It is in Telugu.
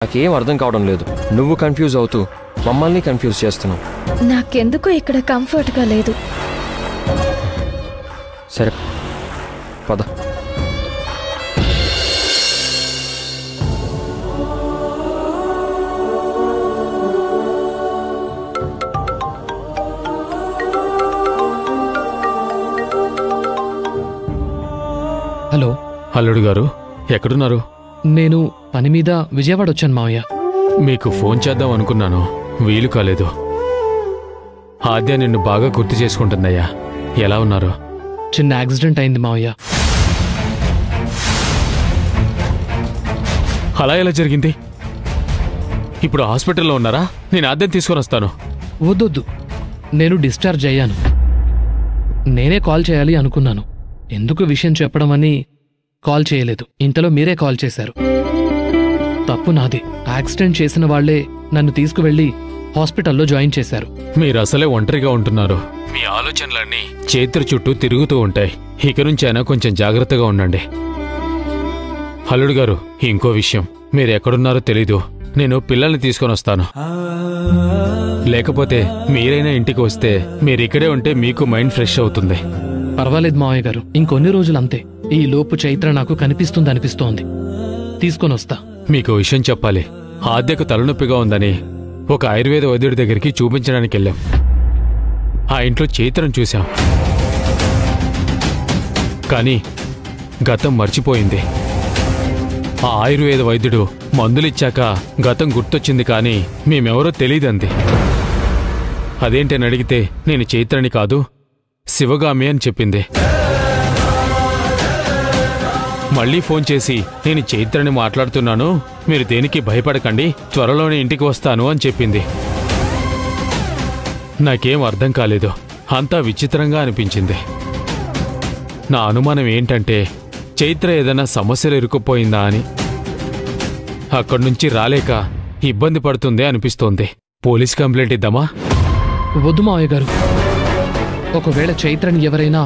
నాకేం అర్థం కావడం లేదు. నువ్వు కన్ఫ్యూజ్ అవుతూ మమ్మల్ని కన్ఫ్యూజ్ చేస్తున్నావు. నాకెందుకో ఇక్కడ కంఫర్ట్గా లేదు. సరే పద. హలో అల్లుడు గారు, ఎక్కడున్నారు? నేను పని మీద విజయవాడ వచ్చాను మావయ్య. మీకు ఫోన్ చేద్దాం అనుకున్నాను, వీలు కాలేదు. ఆద్య నిన్ను బాగా గుర్తు చేసుకుంటుందయ్యా. ఎలా ఉన్నారు? చిన్న యాక్సిడెంట్ అయింది మావయ్య. అలా ఎలా జరిగింది? ఇప్పుడు హాస్పిటల్లో ఉన్నారా? నేను ఆద్యం తీసుకొని వస్తాను. వద్దొద్దు, నేను డిశ్చార్జ్ అయ్యాను. నేనే కాల్ చేయాలి అనుకున్నాను. ఎందుకు విషయం చెప్పడం అని కాల్ చేయలేదు. ఇంతలో మీరే కాల్ చేశారు. తప్పు నాది. యాక్సిడెంట్ చేసిన వాళ్లే నన్ను తీసుకువెళ్లి హాస్పిటల్లో జాయిన్ చేశారు. మీరు అసలే ఒంటరిగా ఉంటున్నారు. మీ ఆలోచనలన్నీ చైత్ర చుట్టూ తిరుగుతూ ఉంటాయి. ఇక నుంచైనా కొంచెం జాగ్రత్తగా ఉండండి. అల్లుడు గారు, ఇంకో విషయం, మీరు ఎక్కడున్నారో తెలీదు. నేను పిల్లల్ని తీసుకొని వస్తాను. లేకపోతే మీరైనా ఇంటికి వస్తే మీరిక్కడే ఉంటే మీకు మైండ్ ఫ్రెష్ అవుతుంది. పర్వాలేదు మావయ్య గారు, ఇంకొన్ని రోజులంతే. ఈ లోపు చైత్ర నాకు కనిపిస్తుందనిపిస్తోంది. తీసుకొని వస్తా. మీకు విషయం చెప్పాలి. ఆద్యకు తలనొప్పిగా ఉందని ఒక ఆయుర్వేద వైద్యుడి దగ్గరికి చూపించడానికి వెళ్ళాం. ఆ ఇంట్లో చైత్రను చూశాం, కానీ గతం మర్చిపోయింది. ఆ ఆయుర్వేద వైద్యుడు మందులిచ్చాక గతం గుర్తొచ్చింది, కానీ మేమెవరో తెలీదంది. అదేంటని అడిగితే నేను చైత్రని కాదు, శివగామి అని చెప్పింది. మళ్ళీ ఫోన్ చేసి నేను చైత్రని మాట్లాడుతున్నాను, మీరు దేనికి భయపడకండి, త్వరలోనే ఇంటికి వస్తాను అని చెప్పింది. నాకేం అర్థం కాలేదు. అంతా విచిత్రంగా అనిపించింది. నా అనుమానం ఏంటంటే చైత్ర ఏదైనా సమస్యలు ఇరుక్కుపోయిందా అని. అక్కడ్నుంచి రాలేక ఇబ్బంది పడుతుందే అనిపిస్తోంది. పోలీస్ కంప్లైంట్ ఇద్దామా? వద్దు మావయ్య గారు. ఒకవేళ చైత్రని ఎవరైనా